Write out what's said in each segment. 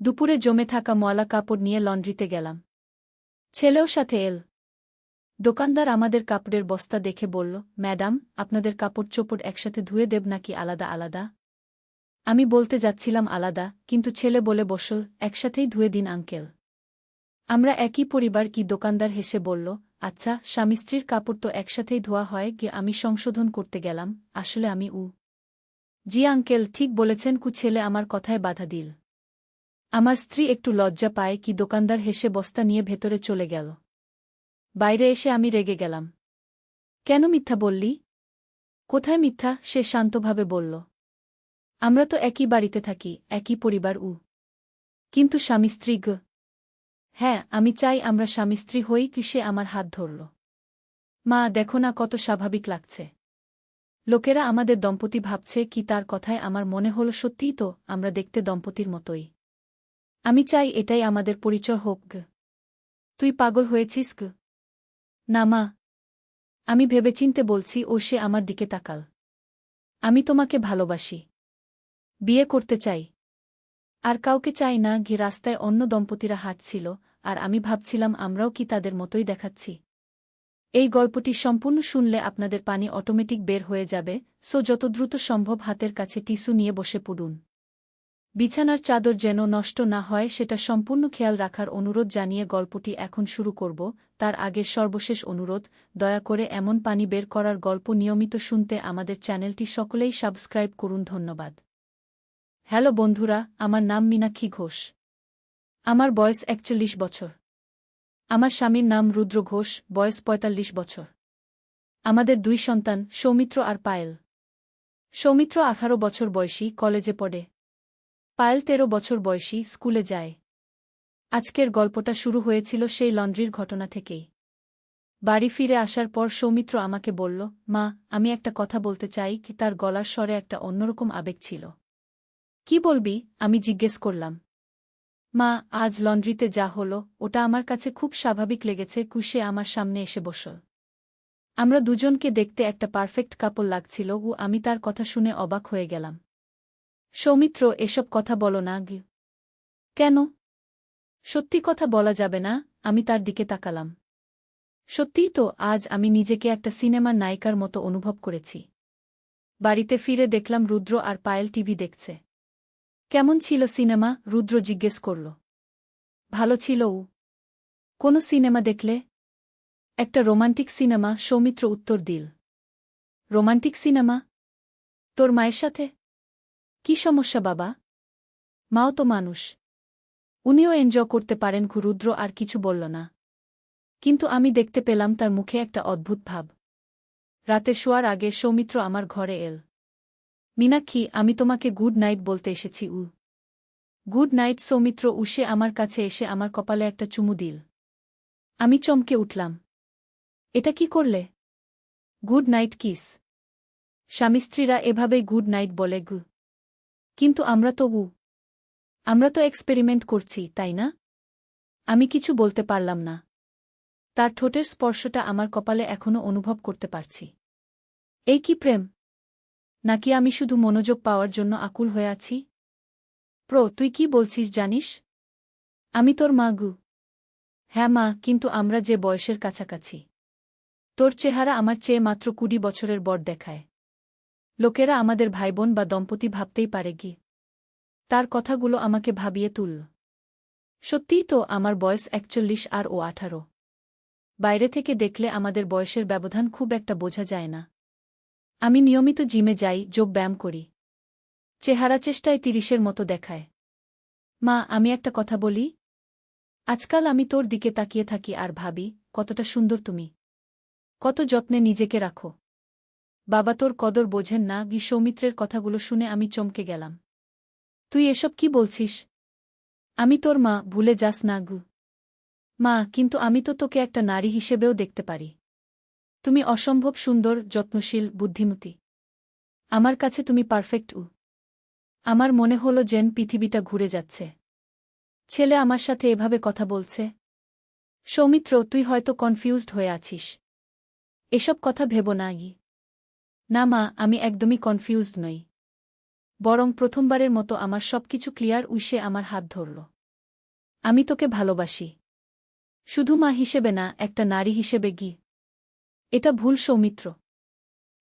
দুপুরে জমে থাকা ময়লা কাপড় নিয়ে লন্ড্রিতে গেলাম। ছেলেও সাথে এল। দোকানদার আমাদের কাপড়ের বস্তা দেখে বলল, ম্যাডাম, আপনাদের কাপড় চোপড় একসাথে ধুয়ে দেব নাকি আলাদা আলাদা? আমি বলতে যাচ্ছিলাম আলাদা, কিন্তু ছেলে বলে বসল, একসাথেই ধুয়ে দিন আঙ্কেল। আমরা একই পরিবার কি? দোকানদার হেসে বলল, আচ্ছা, স্বামী স্ত্রীর কাপড় তো একসাথেই ধোয়া হয় গিয়ে। আমি সংশোধন করতে গেলাম, আসলে আমি জি আঙ্কেল, ঠিক বলেছেন। ছেলে আমার কথায় বাধা দিল। আমার স্ত্রী একটু লজ্জা পায় কি। দোকানদার হেসে বস্তা নিয়ে ভেতরে চলে গেল। বাইরে এসে আমি রেগে গেলাম। কেন মিথ্যা বললি? কোথায় মিথ্যা? সে শান্তভাবে বলল, আমরা তো একই বাড়িতে থাকি, একই পরিবার। কিন্তু স্বামী স্ত্রী হ্যাঁ, আমি চাই আমরা স্বামী স্ত্রী হই কি। সে আমার হাত ধরল। মা, দেখো না কত স্বাভাবিক লাগছে। লোকেরা আমাদের দম্পতি ভাবছে কি? তার কথায় আমার মনে হল সত্যিই তো, আমরা দেখতে দম্পতির মতোই। আমি চাই এটাই আমাদের পরিচয় হোক। তুই পাগল হয়েছিস? না মা, আমি ভেবেচিন্তে বলছি। সে আমার দিকে তাকাল। আমি তোমাকে ভালোবাসি, বিয়ে করতে চাই। আর কাউকে চাই না। রাস্তায় অন্য দম্পতিরা হাঁটছিল, আর আমি ভাবছিলাম আমরাও কি তাদের মতোই দেখাচ্ছি। এই গল্পটি সম্পূর্ণ শুনলে আপনাদের পানি অটোমেটিক বের হয়ে যাবে, যত দ্রুত সম্ভব হাতের কাছে টিস্যু নিয়ে বসে পড়ুন। বিছানার চাদর যেন নষ্ট না হয় সেটা সম্পূর্ণ খেয়াল রাখার অনুরোধ জানিয়ে গল্পটি এখন শুরু করব। তার আগের সর্বশেষ অনুরোধ, দয়া করে এমন পানি বের করার গল্প নিয়মিত শুনতে আমাদের চ্যানেলটি সকলেই সাবস্ক্রাইব করুন। ধন্যবাদ। হ্যালো বন্ধুরা, আমার নাম মীনাক্ষী ঘোষ। আমার বয়স ৪১ বছর। আমার স্বামীর নাম রুদ্র ঘোষ, বয়স ৪৫ বছর। আমাদের ২ সন্তান, সৌমিত্র আর পায়েল। সৌমিত্র ১৮ বছর বয়সী, কলেজে পড়ে। পায়েল ১৩ বছর বয়সী, স্কুলে যায়। আজকের গল্পটা শুরু হয়েছিল সেই লন্ড্রির ঘটনা থেকেই। বাড়ি ফিরে আসার পর সৌমিত্র আমাকে বলল, মা, আমি একটা কথা বলতে চাই কি। তার গলার স্বরে একটা অন্যরকম আবেগ ছিল। কি বলবি? আমি জিজ্ঞেস করলাম। মা, আজ লন্ড্রিতে যা হলো ওটা আমার কাছে খুব স্বাভাবিক লেগেছে। সে আমার সামনে এসে বসল। আমরা দুজনকে দেখতে একটা পারফেক্ট কাপল লাগছিল। আমি তার কথা শুনে অবাক হয়ে গেলাম। সৌমিত্র, এসব কথা বলো না। কেন? সত্যি কথা বলা যাবে না? আমি তার দিকে তাকালাম। সত্যিই তো, আজ আমি নিজেকে একটা সিনেমার নায়িকার মতো অনুভব করেছি। বাড়িতে ফিরে দেখলাম রুদ্র আর পায়েল টিভি দেখছে। কেমন ছিল সিনেমা? রুদ্র জিজ্ঞেস করল। ভালো ছিল। কোন সিনেমা দেখলে? একটা রোমান্টিক সিনেমা, সৌমিত্র উত্তর দিল। Romantic cinema? তোর মায়ের সাথে? কি সমস্যা বাবা? মাও তো মানুষ, উনিও এনজয় করতে পারেন। রুদ্র আর কিছু বলল না। কিন্তু আমি দেখতে পেলাম তার মুখে একটা অদ্ভুত ভাব। রাতে শোয়ার আগে সৌমিত্র আমার ঘরে এল। মীনাক্ষী, আমি তোমাকে গুড নাইট বলতে এসেছি। Good night. সৌমিত্র উসে আমার কাছে এসে আমার কপালে একটা চুমু দিল। আমি চমকে উঠলাম। এটা কি করলে? Good night kiss. স্বামী স্ত্রীরা এভাবেই গুড নাইট বলে। কিন্তু আমরা তো এক্সপেরিমেন্ট করছি, তাই না? আমি কিছু বলতে পারলাম না। তার ঠোঁটের স্পর্শটা আমার কপালে এখনো অনুভব করতে পারছি। এই কি প্রেম? নাকি আমি শুধু মনোযোগ পাওয়ার জন্য আকুল হয়ে আছি? তুই কি বলছিস জানিস? আমি তোর মা। হ্যাঁ মা, কিন্তু আমরা যে বয়সের কাছাকাছি। তোর চেহারা আমার চেয়ে মাত্র ২০ বছরের বড় দেখায়। লোকেরা আমাদের ভাইবোন বা দম্পতি ভাবতেই পারে। তার কথাগুলো আমাকে ভাবিয়ে তুলল। সত্যিই তো, আমার বয়স ৪১ আর ও ১৮। বাইরে থেকে দেখলে আমাদের বয়সের ব্যবধান খুব একটা বোঝা যায় না। আমি নিয়মিত জিমে যাই, যোগ ব্যায়াম করি। চেহারা চেষ্টায় ৩০-এর মতো দেখায়। মা, আমি একটা কথা বলি? আজকাল আমি তোর দিকে তাকিয়ে থাকি আর ভাবি, কতটা সুন্দর তুমি, কত যত্নে নিজেকে রাখো। বাবা তোর কদর বোঝেন না। সৌমিত্রের কথাগুলো শুনে আমি চমকে গেলাম। তুই এসব কি বলছিস? আমি তোর মা, ভুলে যাস না। মা, কিন্তু আমি তো তোকে একটা নারী হিসেবেও দেখতে পারি। তুমি অসম্ভব সুন্দর, যত্নশীল, বুদ্ধিমতী। আমার কাছে তুমি পারফেক্ট। আমার মনে হলো যেন পৃথিবীটা ঘুরে যাচ্ছে। ছেলে আমার সাথে এভাবে কথা বলছে। সৌমিত্র, তুই হয়তো কনফিউজড হয়ে আছিস। এসব কথা ভেবো না। না মা, আমি একদমই কনফিউজড নই। বরং প্রথমবারের মতো আমার সবকিছু ক্লিয়ার উইসে আমার হাত ধরল। আমি তোকে ভালোবাসি। শুধু মা হিসেবে না, একটা নারী হিসেবে গি। এটা ভুল সৌমিত্র।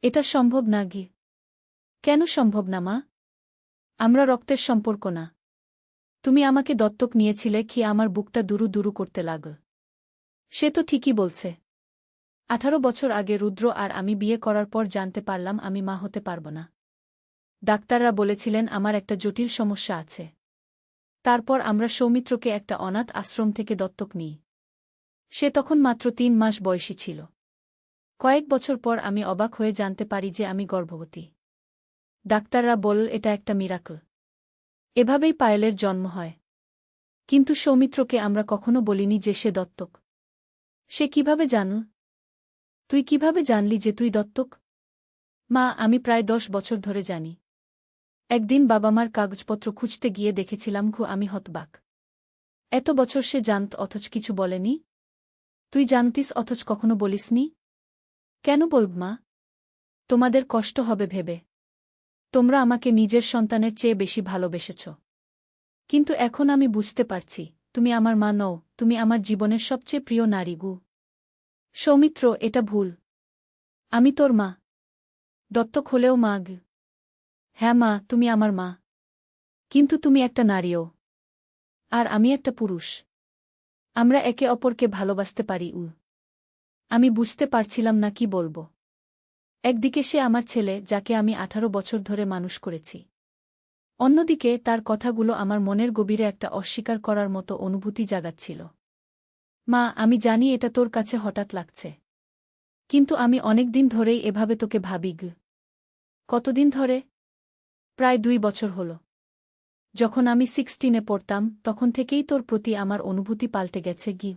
এটা সম্ভব না গি। কেন সম্ভব না মা? আমরা রক্তের সম্পর্ক না। তুমি আমাকে দত্তক নিয়েছিলে কি? আমার বুকটা দুরু দুরু করতে লাগল। সে তো ঠিকই বলছে। 18 বছর আগে রুদ্র আর আমি বিয়ে করার পর জানতে পারলাম আমি মা হতে পারব না। ডাক্তাররা বলেছিলেন আমার একটা জটিল সমস্যা আছে। তারপর আমরা সৌমিত্রকে একটা অনাথ আশ্রম থেকে দত্তক নিই। সে তখন মাত্র 3 মাস বয়সী ছিল। কয়েক বছর পর আমি অবাক হয়ে জানতে পারি যে আমি গর্ভবতী। ডাক্তাররা বলল এটা একটা মিরাকল। এভাবেই পায়েলের জন্ম হয়। কিন্তু সৌমিত্রকে আমরা কখনো বলিনি যে সে দত্তক। সে কিভাবে জানল? তুই কিভাবে জানলি যে তুই দত্তক? মা, আমি প্রায় 10 বছর ধরে জানি। একদিন বাবা মার কাগজপত্র খুঁজতে গিয়ে দেখেছিলাম আমি হতবাক। এত বছর সে জানত অথচ কিছু বলেনি? তুই জানতিস অথচ কখনো বলিসনি? কেন বলব মা? তোমাদের কষ্ট হবে ভেবে। তোমরা আমাকে নিজের সন্তানের চেয়ে বেশি ভালোবেসেছ। কিন্তু এখন আমি বুঝতে পারছি, তুমি আমার মা নও, তুমি আমার জীবনের সবচেয়ে প্রিয় নারী গু। সৌমিত্র, এটা ভুল। আমি তোর মা। দত্তক হলেও মা গ। হ্যাঁ মা, তুমি আমার মা। কিন্তু তুমি একটা নারীও। আর আমি একটা পুরুষ। আমরা একে অপরকে ভালোবাসতে পারি। আমি বুঝতে পারছিলাম না কি বলবো। একদিকে সে আমার ছেলে, যাকে আমি 18 বছর ধরে মানুষ করেছি। অন্যদিকে তার কথাগুলো আমার মনের গভীরে একটা অস্বীকার করার মতো অনুভূতি জাগাচ্ছিল। মা, আমি জানি এটা তোর কাছে হঠাৎ লাগছে। কিন্তু আমি অনেক দিন ধরেই এভাবে তোকে ভাবি গ। কতদিন ধরে? প্রায় 2 বছর হল। যখন আমি 16-এ পড়তাম তখন থেকেই তোর প্রতি আমার অনুভূতি পাল্টে গেছে গি।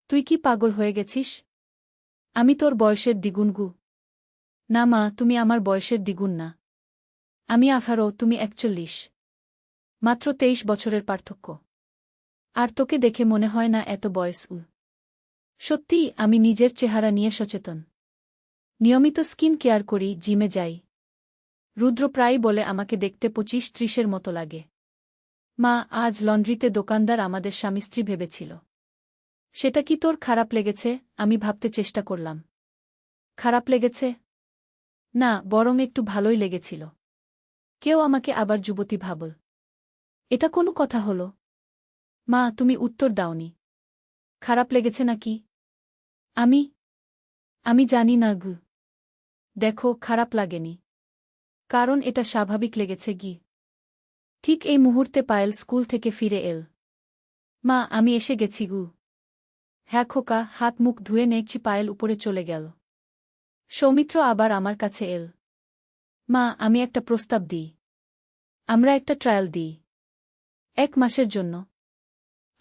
তুই কি পাগল হয়ে গেছিস? আমি তোর বয়সের দ্বিগুণ গু। না মা, তুমি আমার বয়সের দ্বিগুণ না। আমি 18, তুমি 41। মাত্র 23 বছরের পার্থক্য। আর তোকে দেখে মনে হয় না এত বয়স। সত্যিই আমি নিজের চেহারা নিয়ে সচেতন। নিয়মিত স্কিন কেয়ার করি, জিমে যাই। রুদ্র প্রায়ই বলে আমাকে দেখতে 25-30-এর মতো লাগে। মা, আজ লন্ড্রিতে দোকানদার আমাদের স্বামী স্ত্রী ভেবেছিল। সেটা কি তোর খারাপ লেগেছে? আমি ভাবতে চেষ্টা করলাম। খারাপ লেগেছে? না, বরং একটু ভালোই লেগেছিল। কেউ আমাকে আবার যুবতী ভাবল। এটা কোনো কথা হল? মা, তুমি উত্তর দাওনি। খারাপ লেগেছে নাকি? আমি জানি না গু। দেখো, খারাপ লাগেনি। কারণ এটা স্বাভাবিক লেগেছে গি। ঠিক এই মুহূর্তে পায়েল স্কুল থেকে ফিরে এল। মা, আমি এসে গেছি গু। হ্যাঁ খোকা, হাত মুখ ধুয়ে নেছি। পায়েল উপরে চলে গেল। সৌমিত্র আবার আমার কাছে এল। মা, আমি একটা প্রস্তাব দিই। আমরা একটা ট্রায়াল দিই। 1 মাসের জন্য।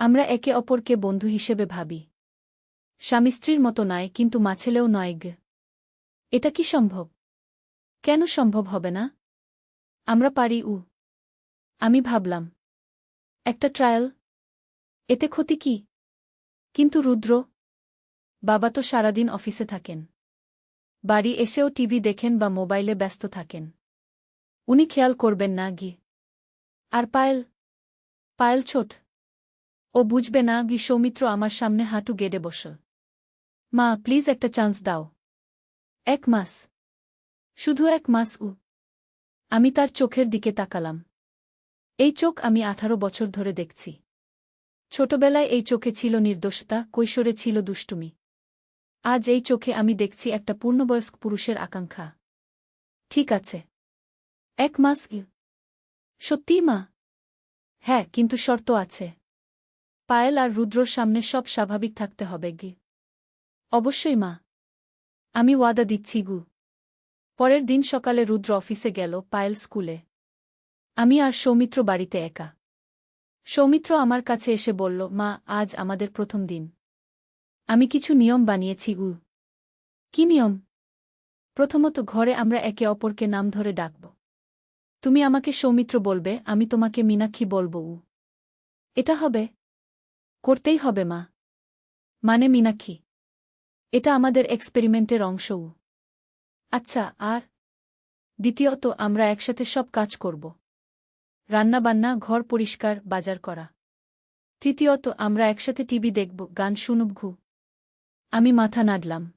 আমরা একে অপরকে বন্ধু হিসেবে ভাবি। স্বামী স্ত্রীর মতো নয়, কিন্তু মাছেলেও নয় গ। এটা কি সম্ভব? কেন সম্ভব হবে না? আমরা পারি। আমি ভাবলাম, একটা ট্রায়াল, এতে ক্ষতি কি? কিন্তু রুদ্র বাবা তো সারাদিন অফিসে থাকেন। বাড়ি এসেও টিভি দেখেন বা মোবাইলে ব্যস্ত থাকেন। উনি খেয়াল করবেন না গি। আর পায়েল ছোট। ও বুঝবে না গি। সৌমিত্র আমার সামনে হাঁটু গেড়ে বসল। মা, প্লিজ একটা চান্স দাও। 1 মাস। শুধু 1 মাস। আমি তার চোখের দিকে তাকালাম। এই চোখ আমি 18 বছর ধরে দেখছি। ছোটবেলায় এই চোখে ছিল নির্দোষতা, কৈশোরে ছিল দুষ্টুমি। আজ এই চোখে আমি দেখছি একটা পূর্ণবয়স্ক পুরুষের আকাঙ্ক্ষা। ঠিক আছে, 1 মাস। সত্যিই মা? হ্যাঁ, কিন্তু শর্ত আছে। পায়েল আর রুদ্রর সামনে সব স্বাভাবিক থাকতে হবে গি। অবশ্যই মা। আমি ওয়াদা দিচ্ছি গু। পরের দিন সকালে রুদ্র অফিসে গেল, পায়েল স্কুলে। আমি আর সৌমিত্র বাড়িতে একা। সৌমিত্র আমার কাছে এসে বলল, মা, আজ আমাদের প্রথম দিন। আমি কিছু নিয়ম বানিয়েছি। কি নিয়ম? প্রথমত, ঘরে আমরা একে অপরকে নাম ধরে ডাকব। তুমি আমাকে সৌমিত্র বলবে, আমি তোমাকে মীনাক্ষী বলব। এটা হবে? করতেই হবে মা। মানে মীনাক্ষী? এটা আমাদের এক্সপেরিমেন্টের অংশ। আচ্ছা, আর? দ্বিতীয়ত আমরা একসাথে সব কাজ করব। রান্নাবান্না, ঘর পরিষ্কার, বাজার করা। তৃতীয়ত আমরা একসাথে টিভি দেখব, গান শুনব। আমি মাথা নাড়লাম।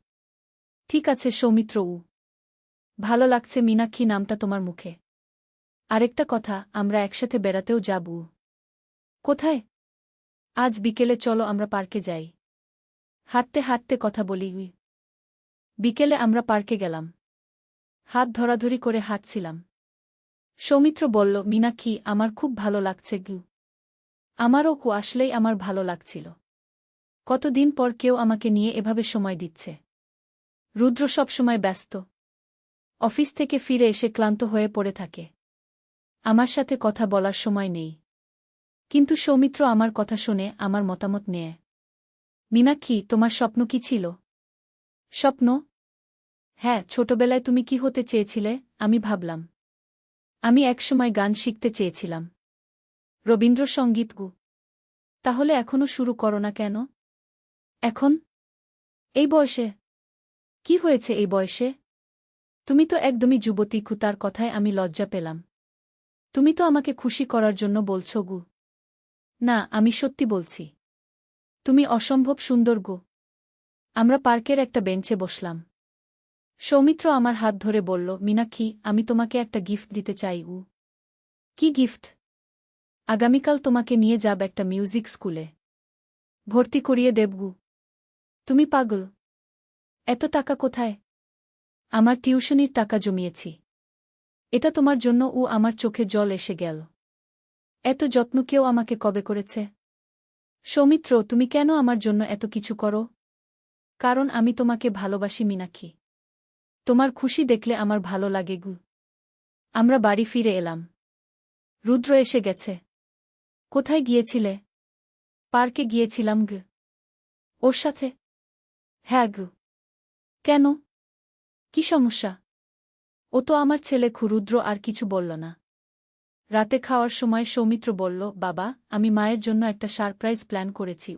ঠিক আছে সৌমিত্র। ভালো লাগছে মীনাক্ষী নামটা তোমার মুখে। আরেকটা কথা, আমরা একসাথে বেড়াতেও যাব। কোথায়? আজ বিকেলে চলো আমরা পার্কে যাই। হাঁটতে হাঁটতে কথা বলি। বিকেলে আমরা পার্কে গেলাম। হাত ধরাধরি করে হাঁটছিলাম। সৌমিত্র বলল, মীনাক্ষী আমার খুব ভালো লাগছে গু। আমারও আসলেই আমার ভালো লাগছিল। কতদিন পর কেউ আমাকে নিয়ে এভাবে সময় দিচ্ছে। রুদ্র সব সময় ব্যস্ত। অফিস থেকে ফিরে এসে ক্লান্ত হয়ে পড়ে থাকে। আমার সাথে কথা বলার সময় নেই। কিন্তু সৌমিত্র আমার কথা শুনে আমার মতামত নেয়। মীনাক্ষী, তোমার স্বপ্ন কি ছিল? স্বপ্ন? হ্যাঁ, ছোটবেলায় তুমি কি হতে চেয়েছিলে? আমি ভাবলাম আমি একসময় গান শিখতে চেয়েছিলাম। রবীন্দ্রসঙ্গীত গু। তাহলে এখনো শুরু করো না কেন? এখন? এই বয়সে? কি হয়েছে এই বয়সে? তুমি তো একদমই যুবতী। তার কথায় আমি লজ্জা পেলাম। তুমি তো আমাকে খুশি করার জন্য বলছ গু। না, আমি সত্যি বলছি। তুমি অসম্ভব সুন্দর গো। আমরা পার্কের একটা বেঞ্চে বসলাম। সৌমিত্র আমার হাত ধরে বলল, মীনাক্ষী, আমি তোমাকে একটা গিফট দিতে চাই। কি গিফট? আগামীকাল তোমাকে নিয়ে যাব একটা মিউজিক স্কুলে। ভর্তি করিয়ে দেবগু। তুমি পাগল? এত টাকা কোথায়? আমার টিউশনির টাকা জমিয়েছি। এটা তোমার জন্য। আমার চোখে জল এসে গেল। এত যত্ন কেউ আমাকে কবে করেছে? সৌমিত্র, তুমি কেন আমার জন্য এত কিছু করো? কারণ আমি তোমাকে ভালোবাসি মীনাক্ষী। তোমার খুশি দেখলে আমার ভালো লাগে গু। আমরা বাড়ি ফিরে এলাম। রুদ্র এসে গেছে। কোথায় গিয়েছিলে? পার্কে গিয়েছিলাম গু। ওর সাথে? হ্যাঁ গু। কেন? কি সমস্যা? ও তো আমার ছেলে। রুদ্র আর কিছু বলল না। রাতে খাওয়ার সময় সৌমিত্র বলল, বাবা, আমি মায়ের জন্য একটা সারপ্রাইজ প্ল্যান করেছি।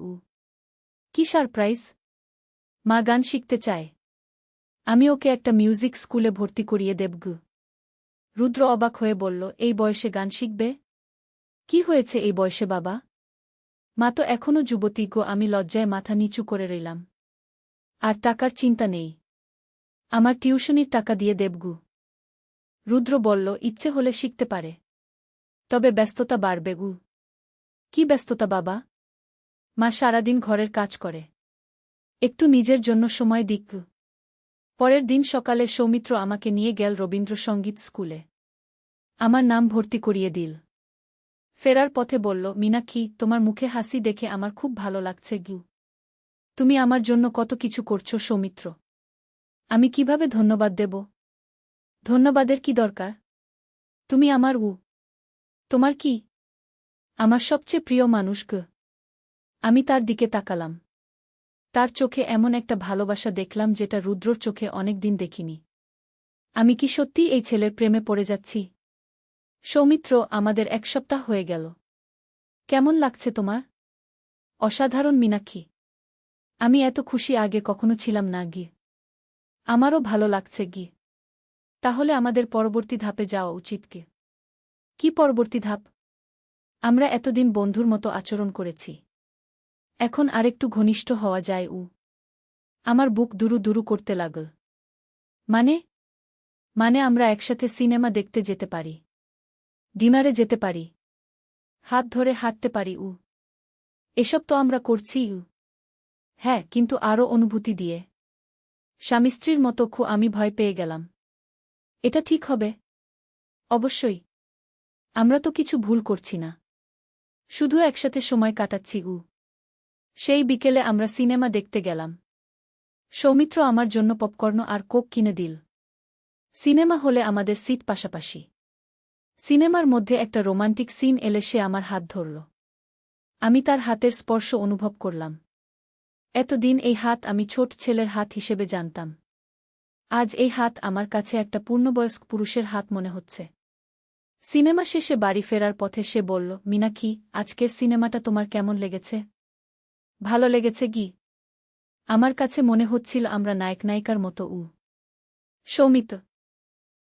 কি সারপ্রাইজ? মা গান শিখতে চায়। আমি ওকে একটা মিউজিক স্কুলে ভর্তি করিয়ে দেবগ। রুদ্র অবাক হয়ে বলল, এই বয়সে গান শিখবে? কি হয়েছে এই বয়সে বাবা? মা তো এখনও যুবতী গো। আমি লজ্জায় মাথা নিচু করে রইলাম। আর টাকার চিন্তা নেই। আমার টিউশনির টাকা দিয়ে দেবগু। রুদ্র বলল, ইচ্ছে হলে শিখতে পারে। তবে ব্যস্ততা বাড়বে গু। কি ব্যস্ততা বাবা? মা সারাদিন ঘরের কাজ করে। একটু নিজের জন্য সময় দিক। পরের দিন সকালে সৌমিত্র আমাকে নিয়ে গেল রবীন্দ্রসঙ্গীত স্কুলে। আমার নাম ভর্তি করিয়ে দিল। ফেরার পথে বলল, মীনাক্ষী, তোমার মুখে হাসি দেখে আমার খুব ভালো লাগছে গু। তুমি আমার জন্য কত কিছু করছো সৌমিত্র। আমি কিভাবে ধন্যবাদ দেব? ধন্যবাদের কি দরকার? তুমি আমার তোমার কি? আমার সবচেয়ে প্রিয় মানুষ গু। আমি তার দিকে তাকালাম। তার চোখে এমন একটা ভালোবাসা দেখলাম যেটা রুদ্রর চোখে অনেক দিন দেখিনি। আমি কি সত্যি এই ছেলের প্রেমে পড়ে যাচ্ছি? সৌমিত্র, আমাদের 1 সপ্তাহ হয়ে গেল। কেমন লাগছে তোমার? অসাধারণ মীনাক্ষী। আমি এত খুশি আগে কখনো ছিলাম না গি। আমারও ভালো লাগছে গি। তাহলে আমাদের পরবর্তী ধাপে যাওয়া উচিত কি? কি পরবর্তী ধাপ? আমরা এতদিন বন্ধুর মতো আচরণ করেছি। এখন আরেকটু ঘনিষ্ঠ হওয়া যায়। আমার বুক দুরু দুরু করতে লাগল। মানে আমরা একসাথে সিনেমা দেখতে যেতে পারি। ডিনারে যেতে পারি। হাত ধরে হাঁটতে পারি। এসব তো আমরা করছি। হ্যাঁ, কিন্তু আরও অনুভূতি দিয়ে। স্বামী স্ত্রীর মতো আমি ভয় পেয়ে গেলাম। এটা ঠিক হবে? অবশ্যই। আমরা তো কিছু ভুল করছি না। শুধু একসাথে সময় কাটাচ্ছি। সেই বিকেলে আমরা সিনেমা দেখতে গেলাম। সৌমিত্র আমার জন্য পপকর্ন আর কোক কিনে দিল। সিনেমা হলে আমাদের সিট পাশাপাশি। সিনেমার মধ্যে একটা রোমান্টিক সিন এলে সে আমার হাত ধরল। আমি তার হাতের স্পর্শ অনুভব করলাম। এতদিন এই হাত আমি ছোট ছেলের হাত হিসেবে জানতাম। আজ এই হাত আমার কাছে একটা পূর্ণবয়স্ক পুরুষের হাত মনে হচ্ছে। সিনেমা শেষে বাড়ি ফেরার পথে সে বলল, মীনাক্ষী, আজকের সিনেমাটা তোমার কেমন লেগেছে? ভালো লেগেছে গি। আমার কাছে মনে হচ্ছিল আমরা নায়ক নায়িকার মতো। সৌমিত্র।